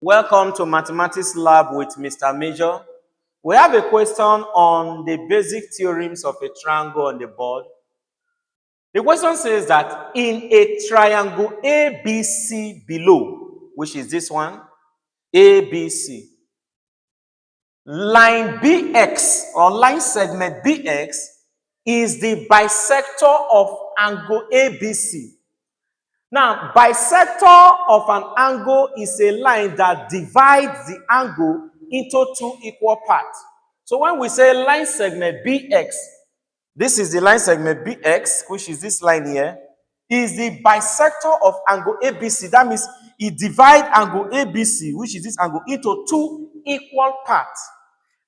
Welcome to Mathematics Lab with Mr. Major. We have a question on the basic theorems of a triangle on the board. The question says that in a triangle ABC below, which is this one, ABC, line BX or line segment BX is the bisector of angle ABC. Now, bisector of an angle is a line that divides the angle into two equal parts. So when we say line segment BX, this is the line segment BX, which is this line here, is the bisector of angle ABC. That means it divides angle ABC, which is this angle, into two equal parts.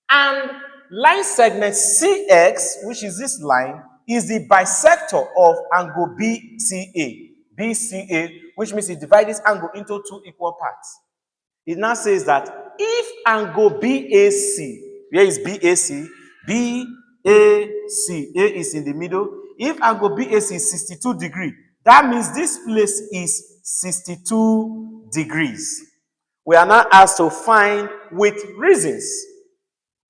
And line segment CX, which is this line, is the bisector of angle BCA, which means it divides this angle into two equal parts. It now says that if angle BAC, where is BAC? BAC, A is in the middle. If angle BAC is 62 degrees, that means this place is 62 degrees. We are now asked to find with reasons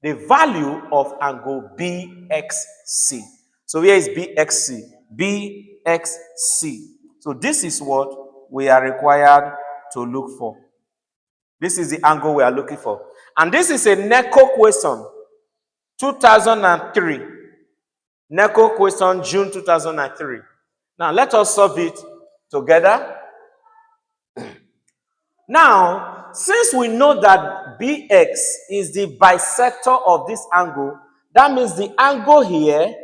the value of angle BXC. So here is BXC. BXC. So this is what we are required to look for. This is the angle we are looking for. And this is a NECO question, 2003. NECO question, June 2003. Now, let us solve it together. Now, since we know that BX is the bisector of this angle, that means the angle here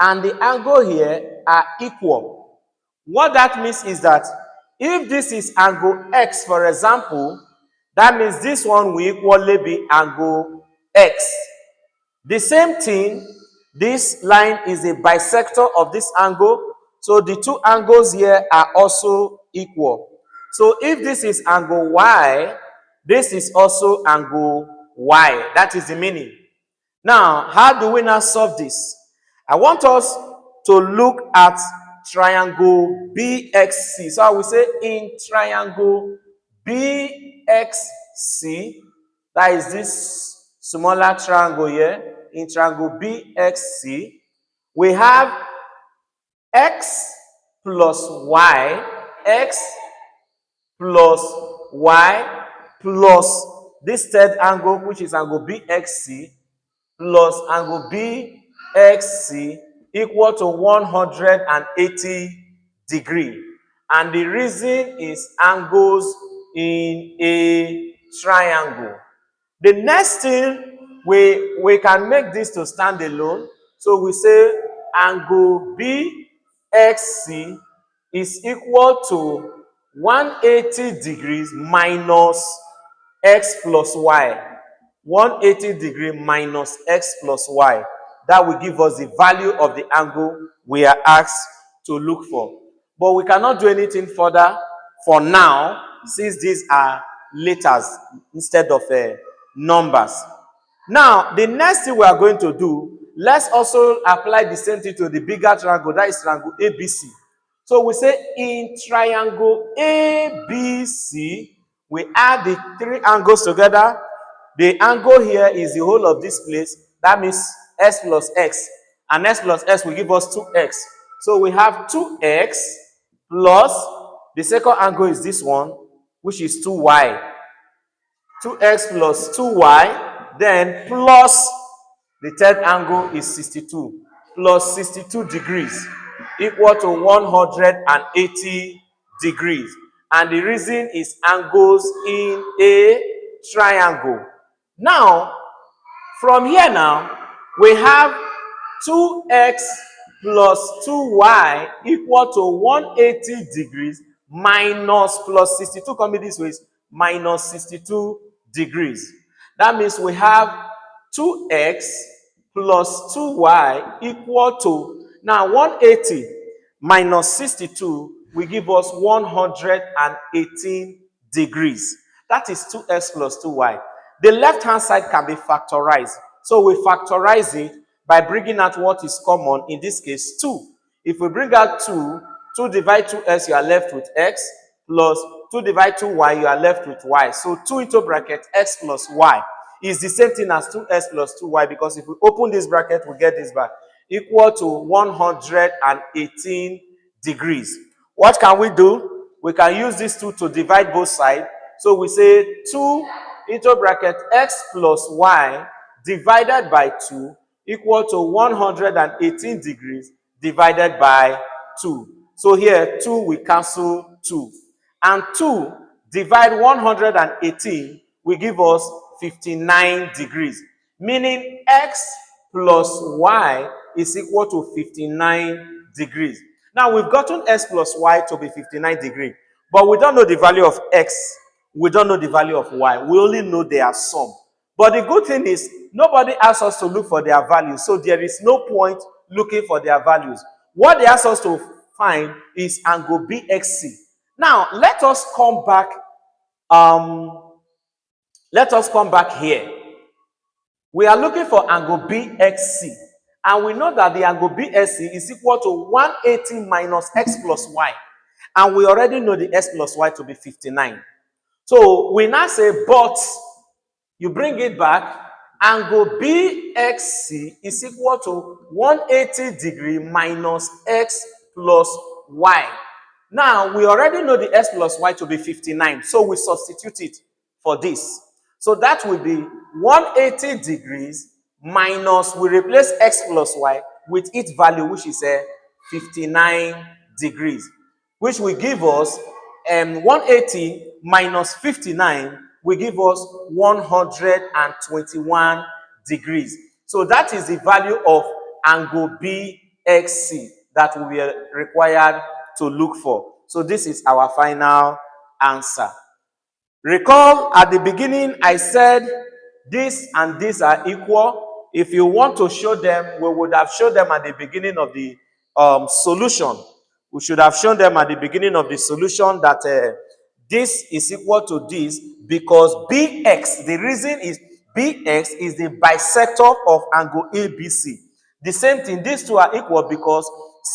and the angle here are equal. What that means is that if this is angle X, for example, that means this one will equally be angle X. The same thing, this line is a bisector of this angle, so the two angles here are also equal. So if this is angle Y, this is also angle Y. That is the meaning. Now, how do we now solve this? I want us to look at triangle BXC. So I will say in triangle BXC, that is this smaller triangle here. In triangle BXC, we have X plus Y, X plus Y plus this third angle, which is angle BXC, plus angle BXC equal to 180 degrees. And the reason is angles in a triangle. The next thing, we can make this to stand alone. So we say angle BXC is equal to 180 degrees minus X plus Y. 180 degrees minus X plus Y. That will give us the value of the angle we are asked to look for. But we cannot do anything further for now, since these are letters instead of numbers. Now, the next thing we are going to do, let's also apply the same thing to the bigger triangle, that is triangle ABC. So we say in triangle ABC, we add the three angles together. The angle here is the whole of this place. That means S plus X. And S plus S will give us 2X. So we have 2X plus, the second angle is this one, which is 2Y. 2X plus 2Y, then plus the third angle is 62. Plus 62 degrees equal to 180 degrees. And the reason is angles in a triangle. Now, from here now, we have 2x plus 2y equal to 180 degrees minus plus 62 coming this way is minus 62 degrees. That means we have 2x plus 2y equal to, now 180 minus 62 will give us 118 degrees. That is 2x plus 2y. The left-hand side can be factorized. So we factorize it by bringing out what is common, in this case 2. If we bring out 2, 2 divide 2x, you are left with x, plus 2 divide 2y, you are left with y. So 2 into bracket x plus y is the same thing as 2x plus 2y, because if we open this bracket, we get this back, equal to 118 degrees. What can we do? We can use these 2 to divide both sides. So we say 2 into bracket x plus y divided by 2 equal to 118 degrees divided by 2. So here 2 we cancel 2. And 2 divide 118 will give us 59 degrees. Meaning x plus y is equal to 59 degrees. Now we've gotten x plus y to be 59 degrees. But we don't know the value of x. We don't know the value of y. We only know their sum. But the good thing is, nobody asks us to look for their values. So there is no point looking for their values. What they ask us to find is angle BXC. Now, let us come back here. We are looking for angle BXC. And we know that the angle BSC is equal to 180 minus x plus y. And we already know the x plus y to be 59. So we now say, but you bring it back, angle BXC is equal to 180 degree minus x plus y. Now, we already know the x plus y to be 59. So we substitute it for this. So that will be 180 degrees minus, we replace x plus y with its value, which is 59 degrees, which will give us 180 minus 59 will give us 121 degrees. So that is the value of angle BXC that we are required to look for. So this is our final answer. Recall at the beginning I said this and this are equal. If you want to show them, we would have shown them at the beginning of the solution. We should have shown them at the beginning of the solution that this is equal to this, because BX, the reason is BX is the bisector of angle ABC. The same thing, these two are equal because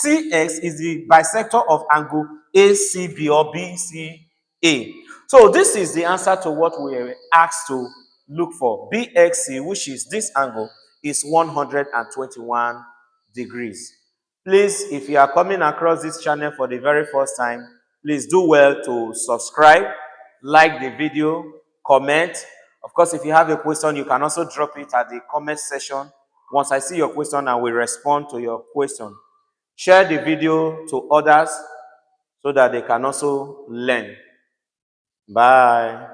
CX is the bisector of angle ACB or BCA. So this is the answer to what we were asked to look for. BXC, which is this angle, is 121 degrees. Please, if you are coming across this channel for the very first time, please do well to subscribe, like the video, comment. Of course, if you have a question, you can also drop it at the comment section. Once I see your question, I will respond to your question. Share the video to others so that they can also learn. Bye.